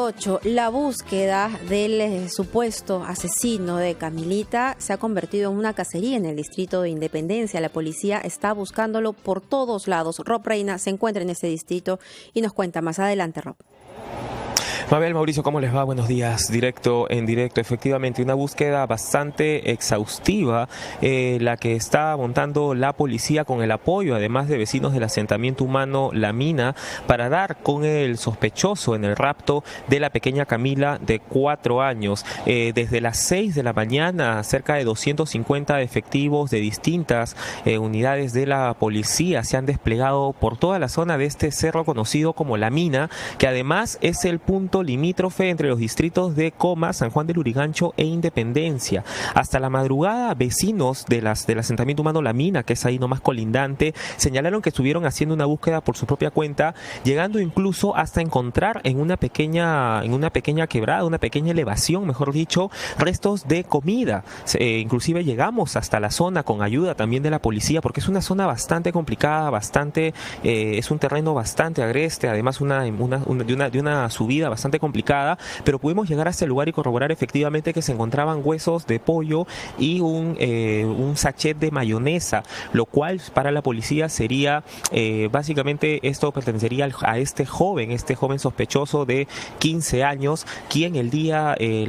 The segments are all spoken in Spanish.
7:08, la búsqueda del supuesto asesino de Camilita se ha convertido en una cacería en el distrito de Independencia. La policía está buscándolo por todos lados. Rob Reina se encuentra en este distrito y nos cuenta más adelante, Rob. Mabel, Mauricio, ¿cómo les va? Buenos días. Directo en directo. Efectivamente, una búsqueda bastante exhaustiva, la que está montando la policía con el apoyo, además de vecinos del asentamiento humano La Mina, para dar con el sospechoso en el rapto de la pequeña Camila de 4 años. Desde las 6 de la mañana, cerca de 250 efectivos de distintas unidades de la policía se han desplegado por toda la zona de este cerro conocido como La Mina, que además es el punto limítrofe entre los distritos de Coma, San Juan del Lurigancho e Independencia. Hasta la madrugada, vecinos del asentamiento humano La Mina, que es ahí nomás colindante, señalaron que estuvieron haciendo una búsqueda por su propia cuenta, llegando incluso hasta encontrar en una pequeña quebrada, una pequeña elevación, mejor dicho, restos de comida. Inclusive llegamos hasta la zona con ayuda también de la policía, porque es una zona bastante complicada, es un terreno bastante agreste, además de una subida bastante complicada, pero pudimos llegar a este lugar y corroborar efectivamente que se encontraban huesos de pollo y un sachet de mayonesa, lo cual para la policía sería básicamente esto pertenecería a este joven sospechoso de 15 años, quien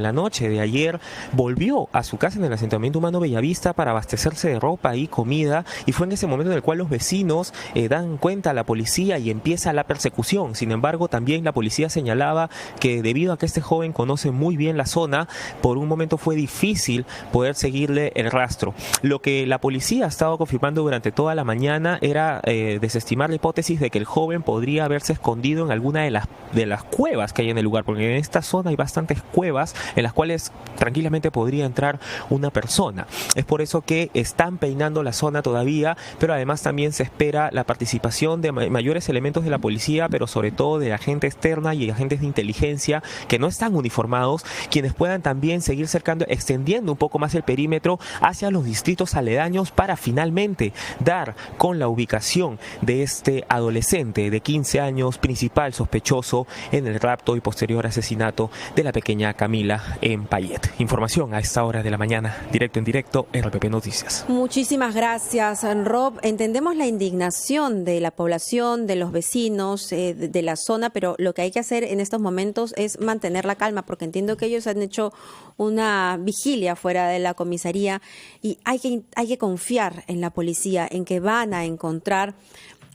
la noche de ayer volvió a su casa en el asentamiento humano Bellavista para abastecerse de ropa y comida, y fue en ese momento en el cual los vecinos dan cuenta a la policía y empieza la persecución. Sin embargo, también la policía señalaba que debido a que este joven conoce muy bien la zona, por un momento fue difícil poder seguirle el rastro. Lo que la policía ha estado confirmando durante toda la mañana era desestimar la hipótesis de que el joven podría haberse escondido en alguna de las cuevas que hay en el lugar, porque en esta zona hay bastantes cuevas en las cuales tranquilamente podría entrar una persona. Es por eso que están peinando la zona todavía, pero además también se espera la participación de mayores elementos de la policía, pero sobre todo de la gente externa y agentes de inteligencia que no están uniformados, quienes puedan también seguir extendiendo un poco más el perímetro hacia los distritos aledaños para finalmente dar con la ubicación de este adolescente de 15 años, principal sospechoso en el rapto y posterior asesinato de la pequeña Camila en Payet. Información a esta hora de la mañana, directo en directo, RPP Noticias. Muchísimas gracias, Rob. Entendemos la indignación de la población, de los vecinos, de la zona, pero lo que hay que hacer en estos momentos es mantener la calma, porque entiendo que ellos han hecho una vigilia fuera de la comisaría y hay que confiar en la policía, en que van a encontrar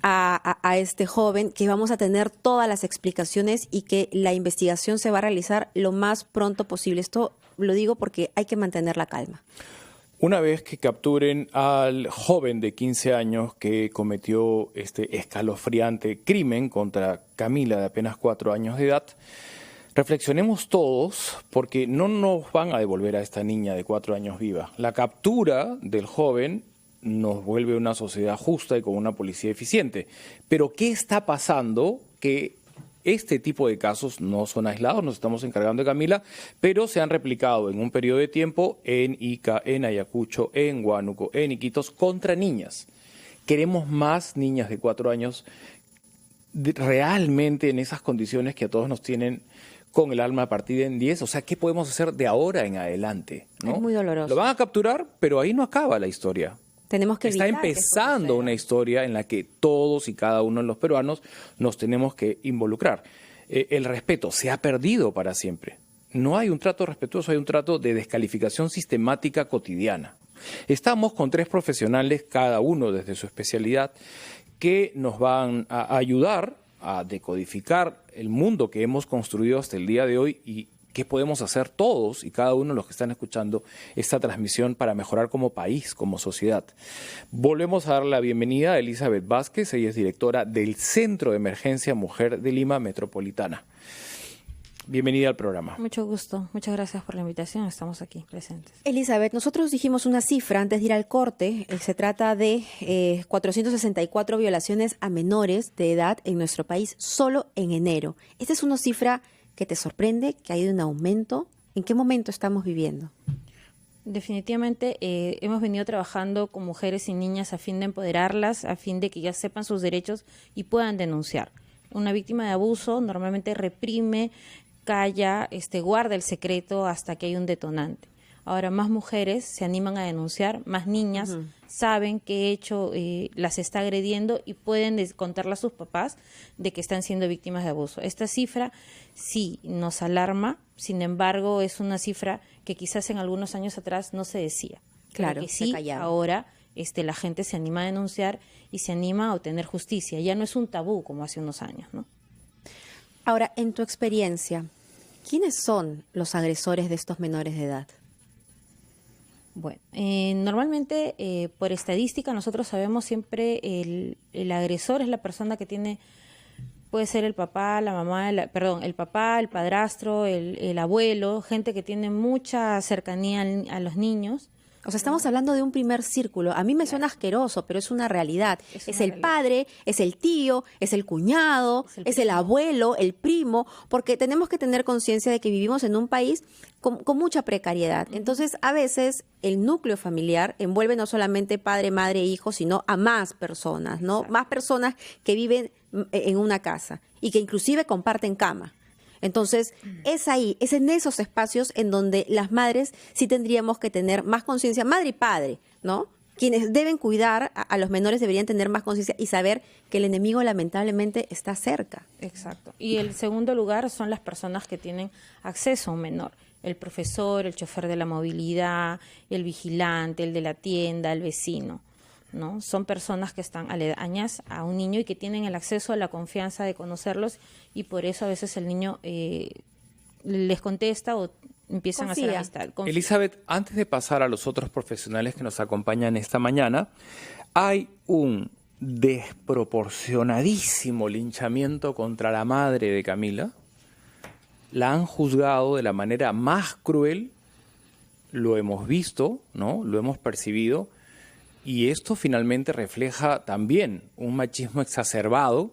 a este joven, que vamos a tener todas las explicaciones y que la investigación se va a realizar lo más pronto posible. Esto lo digo porque hay que mantener la calma. Una vez que capturen al joven de 15 años que cometió este escalofriante crimen contra Camila de apenas 4 años de edad, reflexionemos todos, porque no nos van a devolver a esta niña de 4 años viva. La captura del joven nos vuelve una sociedad justa y con una policía eficiente. Pero ¿qué está pasando? Que este tipo de casos no son aislados, nos estamos encargando de Camila, pero se han replicado en un periodo de tiempo en Ica, en Ayacucho, en Huánuco, en Iquitos, contra niñas. Queremos más niñas de 4 años realmente en esas condiciones que a todos nos tienen con el alma partida en 10. O sea, ¿qué podemos hacer de ahora en adelante? ¿No? Es muy doloroso. Lo van a capturar, pero ahí no acaba la historia. Tenemos que Está empezando una historia en la que todos y cada uno de los peruanos nos tenemos que involucrar. El respeto se ha perdido para siempre. No hay un trato respetuoso, hay un trato de descalificación sistemática cotidiana. Estamos con 3 profesionales, cada uno desde su especialidad, que nos van a ayudar a decodificar el mundo que hemos construido hasta el día de hoy y qué podemos hacer todos y cada uno de los que están escuchando esta transmisión para mejorar como país, como sociedad. Volvemos a dar la bienvenida a Elizabeth Vázquez, ella es directora del Centro de Emergencia Mujer de Lima Metropolitana. Bienvenida al programa. Mucho gusto, muchas gracias por la invitación, estamos aquí presentes. Elizabeth, nosotros dijimos una cifra antes de ir al corte, se trata de 464 violaciones a menores de edad en nuestro país solo en enero. ¿Esta es una cifra que te sorprende, que ha ido en aumento? ¿En qué momento estamos viviendo? Definitivamente hemos venido trabajando con mujeres y niñas a fin de empoderarlas, a fin de que ya sepan sus derechos y puedan denunciar. Una víctima de abuso normalmente reprime calla, guarda el secreto hasta que hay un detonante. Ahora más mujeres se animan a denunciar, más niñas saben que hecho las está agrediendo y pueden contarle a sus papás de que están siendo víctimas de abuso. Esta cifra sí nos alarma, sin embargo es una cifra que quizás en algunos años atrás no se decía. Claro, que sí, ahora la gente se anima a denunciar y se anima a obtener justicia. Ya no es un tabú como hace unos años, ¿no? Ahora, en tu experiencia, ¿quiénes son los agresores de estos menores de edad? Bueno, normalmente por estadística nosotros sabemos siempre el agresor es la persona que tiene, puede ser el papá, la mamá, el papá, el padrastro, el abuelo, gente que tiene mucha cercanía a los niños. O sea, estamos hablando de un primer círculo. A mí me suena asqueroso, pero es una realidad. Es el padre, es el tío, es el cuñado, es el abuelo, el primo, porque tenemos que tener conciencia de que vivimos en un país con mucha precariedad. Entonces, a veces el núcleo familiar envuelve no solamente padre, madre, hijo, sino a más personas, ¿no? Más personas que viven en una casa y que inclusive comparten cama. Entonces, es ahí, es en esos espacios en donde las madres sí tendríamos que tener más conciencia, madre y padre, ¿no? Quienes deben cuidar a los menores deberían tener más conciencia y saber que el enemigo lamentablemente está cerca. Exacto. Y el segundo lugar son las personas que tienen acceso a un menor. El profesor, el chofer de la movilidad, el vigilante, el de la tienda, el vecino, ¿no? Son personas que están aledañas a un niño y que tienen el acceso a la confianza de conocerlos y por eso a veces el niño les contesta o empiezan a hacer amistad. Elizabeth, antes de pasar a los otros profesionales que nos acompañan esta mañana, hay un desproporcionadísimo linchamiento contra la madre de Camila. La han juzgado de la manera más cruel, lo hemos visto, ¿no? Lo hemos percibido. Y esto finalmente refleja también un machismo exacerbado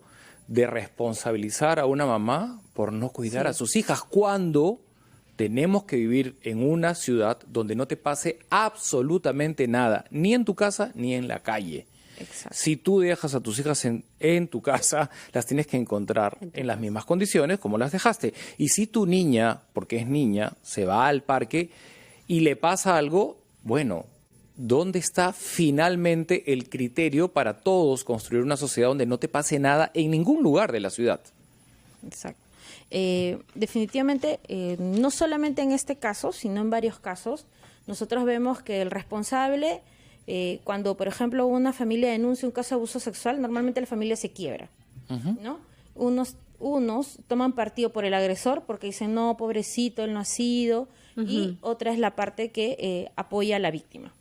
de responsabilizar a una mamá por no cuidar a sus hijas cuando tenemos que vivir en una ciudad donde no te pase absolutamente nada, ni en tu casa ni en la calle. Exacto. Si tú dejas a tus hijas en tu casa, las tienes que encontrar en las mismas condiciones como las dejaste. Y si tu niña, porque es niña, se va al parque y le pasa algo, bueno, ¿dónde está finalmente el criterio para todos construir una sociedad donde no te pase nada en ningún lugar de la ciudad? Exacto. Definitivamente, no solamente en este caso, sino en varios casos, nosotros vemos que el responsable, cuando, por ejemplo, una familia denuncia un caso de abuso sexual, normalmente la familia se quiebra, ¿no? Unos toman partido por el agresor porque dicen, no, pobrecito, él no ha sido, y otra es la parte que apoya a la víctima.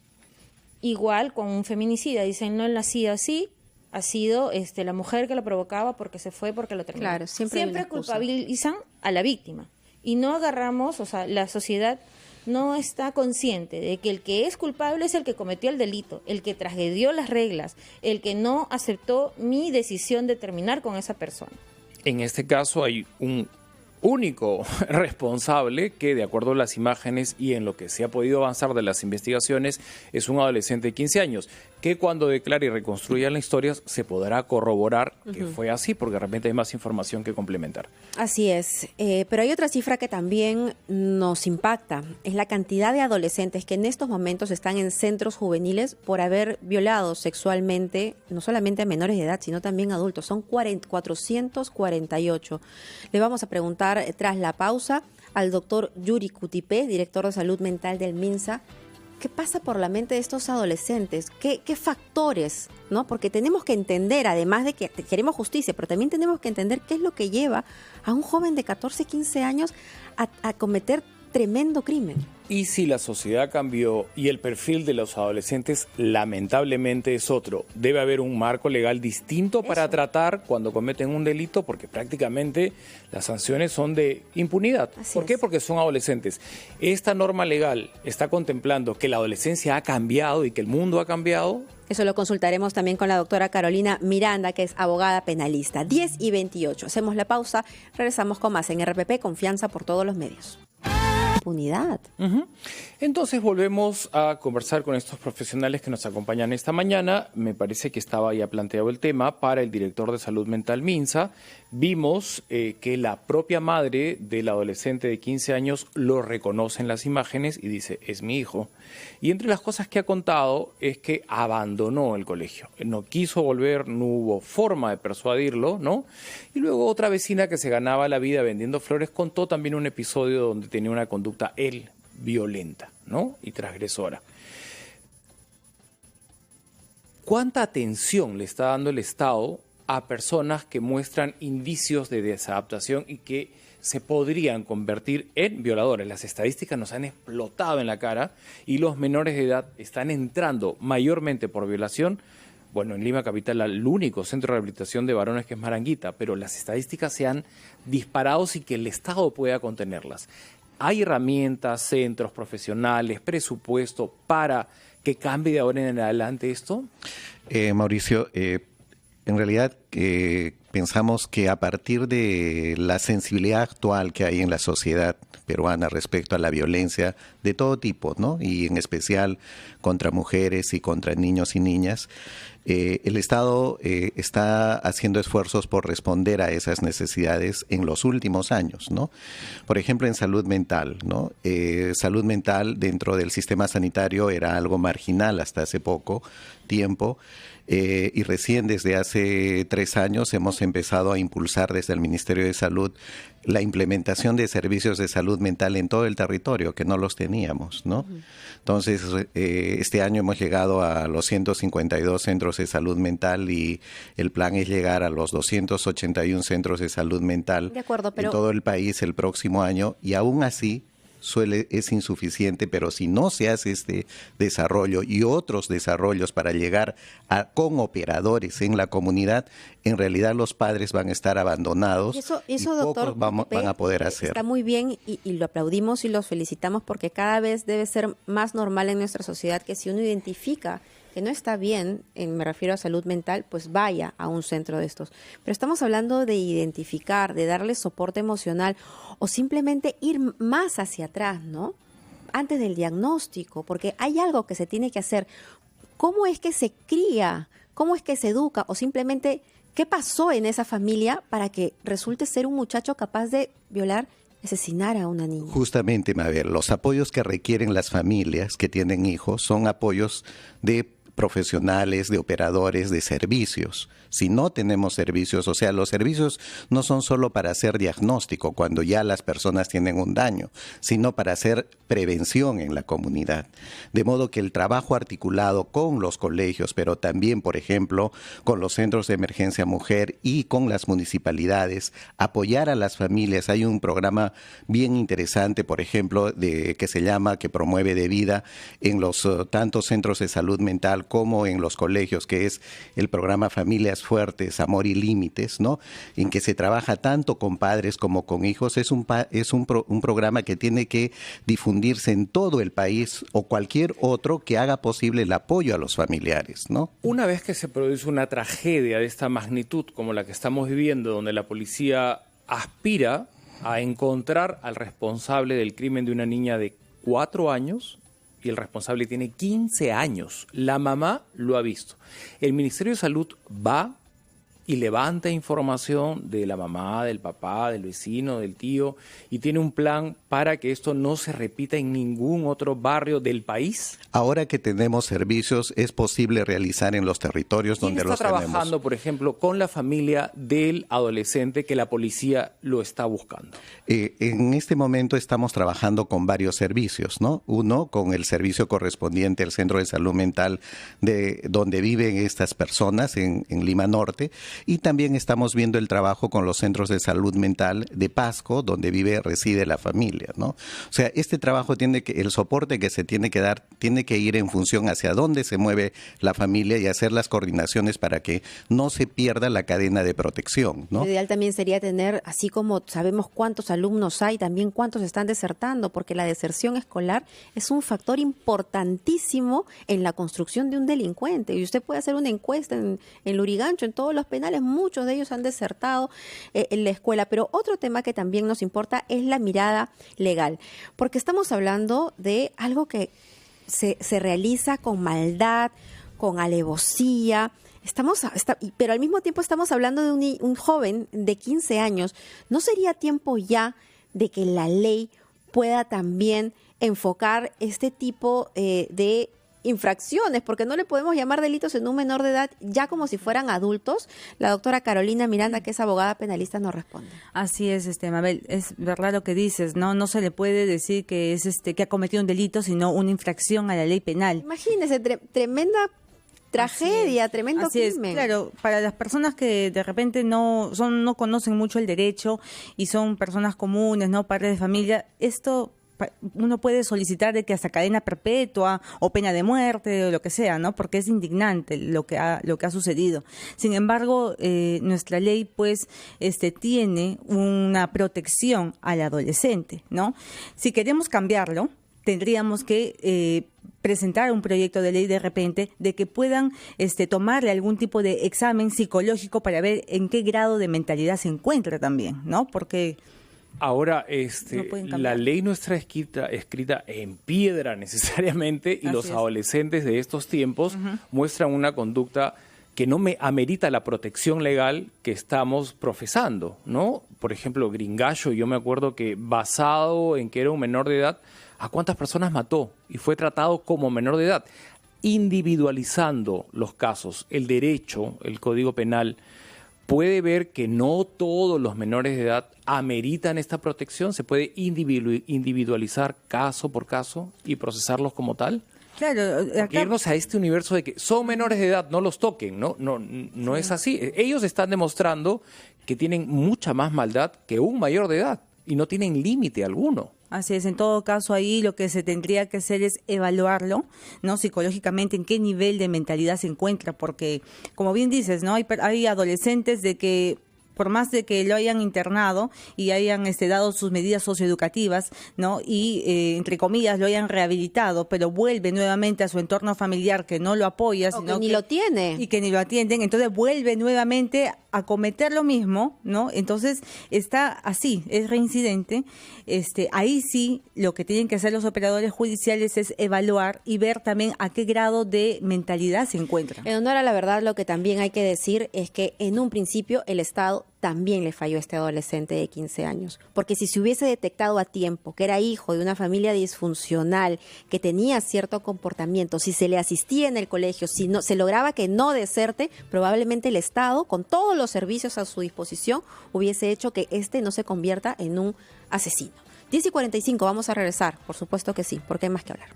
Igual con un feminicida, dicen, no, él no ha sido así, ha sido la mujer que lo provocaba porque se fue, porque lo terminó. Claro, siempre culpabilizan a la víctima y no agarramos, o sea, la sociedad no está consciente de que el que es culpable es el que cometió el delito, el que transgredió las reglas, el que no aceptó mi decisión de terminar con esa persona. En este caso hay un único responsable que, de acuerdo a las imágenes y en lo que se ha podido avanzar de las investigaciones, es un adolescente de 15 años, que cuando declare y reconstruya la historia se podrá corroborar que fue así, porque de repente hay más información que complementar. Así es, pero hay otra cifra que también nos impacta, es la cantidad de adolescentes que en estos momentos están en centros juveniles por haber violado sexualmente, no solamente a menores de edad, sino también a adultos, son 448. Le vamos a preguntar tras la pausa al doctor Yuri Cutipé, director de salud mental del MINSA, ¿qué pasa por la mente de estos adolescentes? ¿Qué factores? ¿No? Porque tenemos que entender, además de que queremos justicia, pero también tenemos que entender qué es lo que lleva a un joven de 14, 15 años a cometer tremendo crimen. Y si la sociedad cambió y el perfil de los adolescentes lamentablemente es otro, debe haber un marco legal distinto para tratar cuando cometen un delito, porque prácticamente las sanciones son de impunidad. ¿Por qué? Porque son adolescentes. Esta norma legal está contemplando que la adolescencia ha cambiado y que el mundo ha cambiado. Eso lo consultaremos también con la doctora Carolina Miranda, que es abogada penalista. 10:28. Hacemos la pausa, regresamos con más en RPP, confianza por todos los medios. Impunidad. Entonces volvemos a conversar con estos profesionales que nos acompañan esta mañana. Me parece que estaba ya planteado el tema para el director de salud mental MINSA Vimos que la propia madre del adolescente de 15 años lo reconoce en las imágenes y dice, es mi hijo. Y entre las cosas que ha contado es que abandonó el colegio. Él no quiso volver, no hubo forma de persuadirlo, ¿no? Y luego otra vecina que se ganaba la vida vendiendo flores contó también un episodio donde tenía una conducta él violenta, ¿no? Y transgresora. ¿Cuánta atención le está dando el Estado a personas que muestran indicios de desadaptación y que se podrían convertir en violadores? Las estadísticas nos han explotado en la cara y los menores de edad están entrando mayormente por violación. Bueno, en Lima Capital el único centro de rehabilitación de varones que es Maranguita, pero las estadísticas se han disparado sin que el Estado pueda contenerlas. ¿Hay herramientas, centros profesionales, presupuesto para que cambie de ahora en adelante esto? Mauricio, en realidad pensamos que a partir de la sensibilidad actual que hay en la sociedad peruana respecto a la violencia de todo tipo, ¿no? Y en especial contra mujeres y contra niños y niñas, el Estado está haciendo esfuerzos por responder a esas necesidades en los últimos años, ¿no? Por ejemplo, en salud mental, ¿no? Salud mental dentro del sistema sanitario era algo marginal hasta hace poco tiempo. Y recién desde hace 3 años hemos empezado a impulsar desde el Ministerio de Salud la implementación de servicios de salud mental en todo el territorio, que no los teníamos, ¿no? Entonces, este año hemos llegado a los 152 centros de salud mental y el plan es llegar a los 281 centros de salud mental en todo el país el próximo año, y aún así es insuficiente, pero si no se hace este desarrollo y otros desarrollos para llegar con operadores en la comunidad, en realidad los padres van a estar abandonados y doctor, pocos van a poder hacer. Está muy bien y lo aplaudimos y los felicitamos porque cada vez debe ser más normal en nuestra sociedad que si uno identifica que no está bien, me refiero a salud mental, pues vaya a un centro de estos. Pero estamos hablando de identificar, de darle soporte emocional o simplemente ir más hacia atrás, ¿no? Antes del diagnóstico, porque hay algo que se tiene que hacer. ¿Cómo es que se cría? ¿Cómo es que se educa? O simplemente, ¿qué pasó en esa familia para que resulte ser un muchacho capaz de violar, asesinar a una niña? Justamente, Mabel, los apoyos que requieren las familias que tienen hijos son apoyos de profesionales, de operadores, de servicios. Si no tenemos servicios, o sea, los servicios no son solo para hacer diagnóstico cuando ya las personas tienen un daño, sino para hacer prevención en la comunidad. De modo que el trabajo articulado con los colegios, pero también, por ejemplo, con los centros de emergencia mujer y con las municipalidades, apoyar a las familias. Hay un programa bien interesante, por ejemplo, que promueve de vida en los tantos centros de salud mental como en los colegios, que es el programa Familias Fuertes, Amor y Límites, ¿no? En que se trabaja tanto con padres como con hijos. Es un programa que tiene que difundirse en todo el país o cualquier otro que haga posible el apoyo a los familiares, ¿no? Una vez que se produce una tragedia de esta magnitud como la que estamos viviendo, donde la policía aspira a encontrar al responsable del crimen de una niña de 4 años, y el responsable tiene 15 años. La mamá lo ha visto. El Ministerio de Salud va y levanta información de la mamá, del papá, del vecino, del tío, y tiene un plan para que esto no se repita en ningún otro barrio del país. Ahora que tenemos servicios, es posible realizar en los territorios donde los tenemos. ¿Quién está trabajando, por ejemplo, con la familia del adolescente que la policía lo está buscando? En este momento estamos trabajando con varios servicios, ¿no? Uno, con el servicio correspondiente al Centro de Salud Mental de donde viven estas personas en Lima Norte, y también estamos viendo el trabajo con los centros de salud mental de Pasco, donde reside la familia, ¿no? O sea, este trabajo el soporte que se tiene que dar, tiene que ir en función hacia dónde se mueve la familia y hacer las coordinaciones para que no se pierda la cadena de protección, ¿no? Lo ideal también sería tener, así como sabemos cuántos alumnos hay, también cuántos están desertando, porque la deserción escolar es un factor importantísimo en la construcción de un delincuente. Y usted puede hacer una encuesta en Lurigancho, en todos los penales, muchos de ellos han desertado en la escuela. Pero otro tema que también nos importa es la mirada legal, porque estamos hablando de algo que se realiza con maldad, con alevosía, pero al mismo tiempo estamos hablando de un joven de 15 años. ¿No sería tiempo ya de que la ley pueda también enfocar este tipo de infracciones? Porque no le podemos llamar delitos en un menor de edad ya como si fueran adultos. La doctora Carolina Miranda, que es abogada penalista, nos responde. Así es, Mabel, es verdad lo que dices, no se le puede decir que es que ha cometido un delito, sino una infracción a la ley penal. Imagínese, tremenda tragedia, tremendo crimen. Claro, para las personas que de repente no conocen mucho el derecho y son personas comunes, no padres de familia, esto uno puede solicitar de que hasta cadena perpetua o pena de muerte o lo que sea, ¿no? Porque es indignante lo que ha sucedido. Sin embargo, nuestra ley pues tiene una protección al adolescente, ¿no? Si queremos cambiarlo, tendríamos que presentar un proyecto de ley de repente de que puedan tomarle algún tipo de examen psicológico para ver en qué grado de mentalidad se encuentra también, ¿no? Porque ahora no la ley no está escrita en piedra necesariamente y los adolescentes de estos tiempos muestran una conducta que no amerita la protección legal que estamos profesando, ¿no? Por ejemplo, Gringallo, yo me acuerdo que basado en que era un menor de edad, ¿a cuántas personas mató? Y fue tratado como menor de edad. Individualizando los casos, el derecho, el Código Penal, puede ver que no todos los menores de edad ameritan esta protección. ¿Se puede individualizar caso por caso y procesarlos como tal? Claro, Porque irnos a este universo de que son menores de edad, no los toquen, no es así. Ellos están demostrando que tienen mucha más maldad que un mayor de edad y no tienen límite alguno. Así es, en todo caso ahí lo que se tendría que hacer es evaluarlo, ¿no? Psicológicamente en qué nivel de mentalidad se encuentra, porque como bien dices, ¿no? Hay adolescentes de que por más de que lo hayan internado y hayan dado sus medidas socioeducativas, ¿no? Y entre comillas lo hayan rehabilitado, pero vuelve nuevamente a su entorno familiar que no lo apoya, sino que ni lo tiene y que ni lo atienden, entonces vuelve nuevamente a cometer lo mismo, ¿no? Entonces está así, es reincidente. Ahí sí lo que tienen que hacer los operadores judiciales es evaluar y ver también a qué grado de mentalidad se encuentra. En honor a la verdad, lo que también hay que decir es que en un principio el Estado también le falló a este adolescente de 15 años, porque si se hubiese detectado a tiempo que era hijo de una familia disfuncional, que tenía cierto comportamiento, si se le asistía en el colegio, si no se lograba que no deserte, probablemente el Estado, con todos los servicios a su disposición, hubiese hecho que no se convierta en un asesino. 10:45, vamos a regresar, por supuesto que sí, porque hay más que hablar.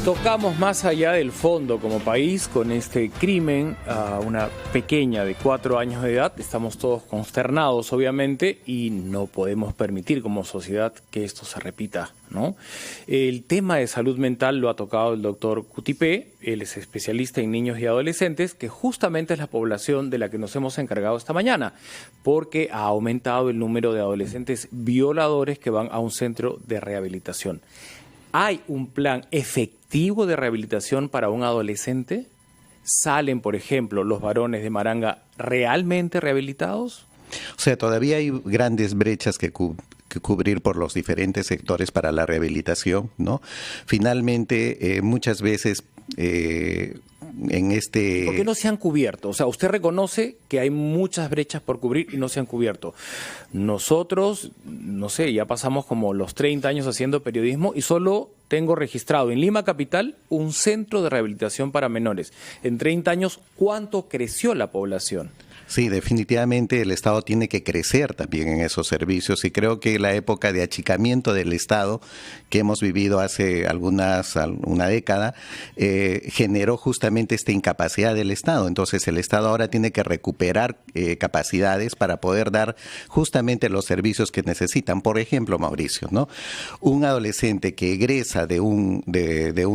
Tocamos más allá del fondo como país con este crimen a una pequeña de 4 años de edad. Estamos todos consternados, obviamente, y no podemos permitir como sociedad que esto se repita, ¿no? El tema de salud mental lo ha tocado el doctor Cutipé. Él es especialista en niños y adolescentes, que justamente es la población de la que nos hemos encargado esta mañana, porque ha aumentado el número de adolescentes violadores que van a un centro de rehabilitación. ¿Hay un plan efectivo de rehabilitación para un adolescente? ¿Salen, por ejemplo, los varones de Maranga realmente rehabilitados? O sea, todavía hay grandes brechas que cubrir por los diferentes sectores para la rehabilitación, ¿no? Finalmente, muchas veces en ¿Por qué no se han cubierto? O sea, usted reconoce que hay muchas brechas por cubrir y no se han cubierto. Nosotros, no sé, ya pasamos como los 30 años haciendo periodismo y solo tengo registrado en Lima Capital un centro de rehabilitación para menores. En 30 años, ¿cuánto creció la población? Sí, definitivamente el Estado tiene que crecer también en esos servicios y creo que la época de achicamiento del Estado que hemos vivido hace una década generó justamente esta incapacidad del Estado. Entonces el Estado ahora tiene que recuperar capacidades para poder dar justamente los servicios que necesitan. Por ejemplo, Mauricio, ¿no? Un adolescente que egresa de un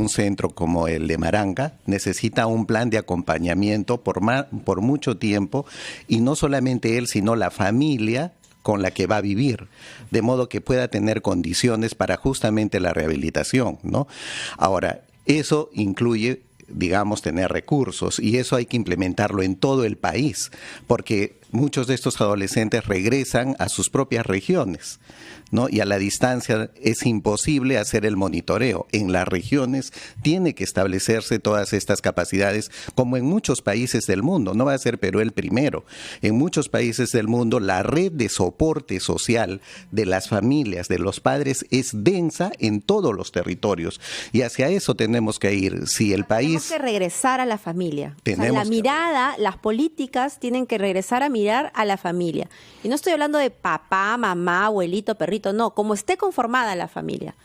centro como el de Maranga necesita un plan de acompañamiento por mucho tiempo. Y no solamente él, sino la familia con la que va a vivir, de modo que pueda tener condiciones para justamente la rehabilitación, ¿no? Ahora, eso incluye, digamos, tener recursos y eso hay que implementarlo en todo el país, porque muchos de estos adolescentes regresan a sus propias regiones, ¿no? Y a la distancia es imposible hacer el monitoreo. En las regiones tiene que establecerse todas estas capacidades, como en muchos países del mundo. No va a ser Perú el primero. En muchos países del mundo la red de soporte social de las familias, de los padres, es densa en todos los territorios. Y hacia eso tenemos que ir. Si el país... Tenemos que regresar a la familia. O sea, Tenemos la que- mirada, las políticas tienen que regresar a mirar a la familia. Y no estoy hablando de papá, mamá, abuelito, perrito, no, como esté conformada la familia,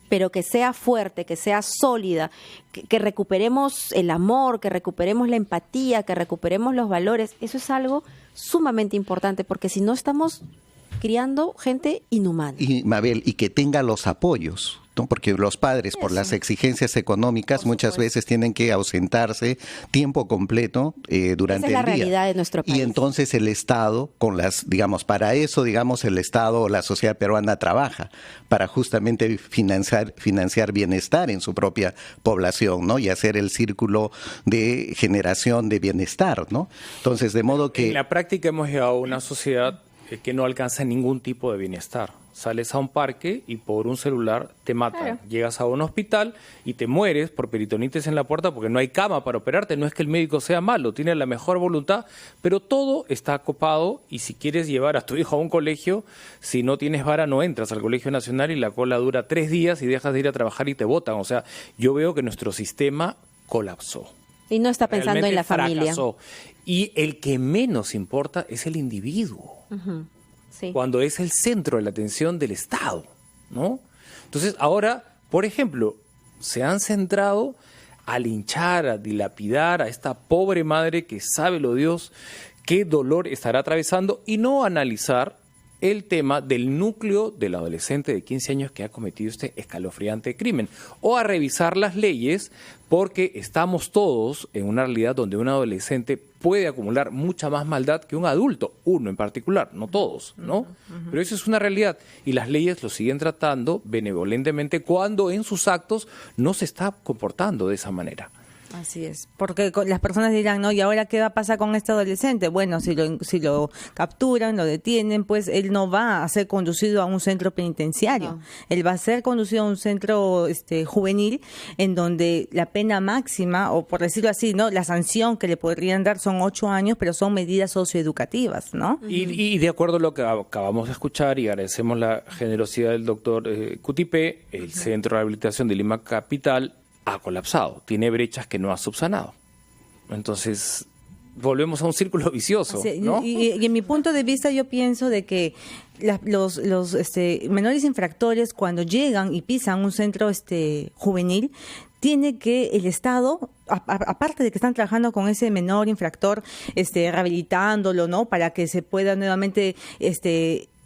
pero que sea fuerte, que sea sólida, que recuperemos el amor, que recuperemos la empatía, que recuperemos los valores. Eso es algo sumamente importante, porque si no estamos criando gente inhumana. Y Mabel, y que tenga los apoyos, ¿no? Porque los padres, por las exigencias económicas, muchas veces tienen que ausentarse tiempo completo durante Esa es la el día. realidad de nuestro país. Y entonces el Estado, con las, digamos, para eso, digamos, el Estado o la sociedad peruana trabaja, para justamente financiar bienestar en su propia población, ¿no? Y hacer el círculo de generación de bienestar, ¿no? Entonces, de modo que... En la práctica hemos llegado a una sociedad que no alcanza ningún tipo de bienestar. Sales a un parque y por un celular te matan. Claro. Llegas a un hospital y te mueres por peritonitis en la puerta porque no hay cama para operarte. No es que el médico sea malo, tiene la mejor voluntad, pero todo está copado y si quieres llevar a tu hijo a un colegio, si no tienes vara no entras al Colegio Nacional y la cola dura 3 días y dejas de ir a trabajar y te botan. O sea, yo veo que nuestro sistema colapsó. Y no está pensando Realmente en la familia. fracasó. Y el que menos importa es el individuo. Sí. Cuando es el centro de la atención del Estado, ¿no? Entonces, ahora, por ejemplo, se han centrado a linchar, a dilapidar a esta pobre madre que sabe lo Dios qué dolor estará atravesando y no analizar el tema del núcleo del adolescente de 15 años que ha cometido este escalofriante crimen, o a revisar las leyes porque estamos todos en una realidad donde un adolescente puede acumular mucha más maldad que un adulto, uno en particular, no todos, ¿no? Pero eso es una realidad y las leyes lo siguen tratando benevolentemente cuando en sus actos no se está comportando de esa manera. Así es, porque las personas dirán, ¿no? ¿Y ahora qué va a pasar con este adolescente? Bueno, si lo capturan, lo detienen, pues él no va a ser conducido a un centro penitenciario. No. Él va a ser conducido a un centro juvenil en donde la pena máxima, o por decirlo así, ¿no? La sanción que le podrían dar son 8 años, pero son medidas socioeducativas, ¿no? Y de acuerdo a lo que acabamos de escuchar, y agradecemos la generosidad del doctor Cutipé, el Centro de Rehabilitación de Lima Capital ha colapsado, tiene brechas que no ha subsanado. Entonces, volvemos a un círculo vicioso, Sí, ¿no? y en mi punto de vista yo pienso de que los menores infractores cuando llegan y pisan un centro juvenil, tiene que el Estado, aparte de que están trabajando con ese menor infractor, rehabilitándolo, ¿no? Para que se pueda nuevamente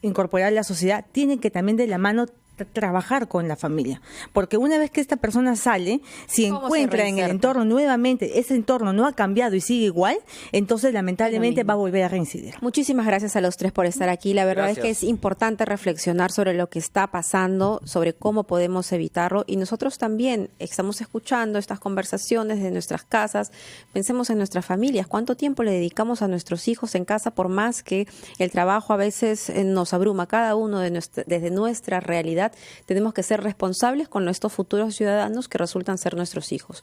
incorporar a la sociedad, tiene que también de la mano trabajar con la familia, porque una vez que esta persona sale, si ¿Cómo se encuentra en el reinserta? entorno nuevamente, ese entorno no ha cambiado y sigue igual, entonces lamentablemente va a volver a reincidir. Muchísimas gracias a los tres por estar aquí. La verdad Gracias. es que es importante reflexionar sobre lo que está pasando, sobre cómo podemos evitarlo y nosotros también estamos escuchando estas conversaciones de nuestras casas. Pensemos en nuestras familias. ¿Cuánto tiempo le dedicamos a nuestros hijos en casa por más que el trabajo a veces nos abruma? Cada uno desde nuestra realidad tenemos que ser responsables con estos futuros ciudadanos que resultan ser nuestros hijos.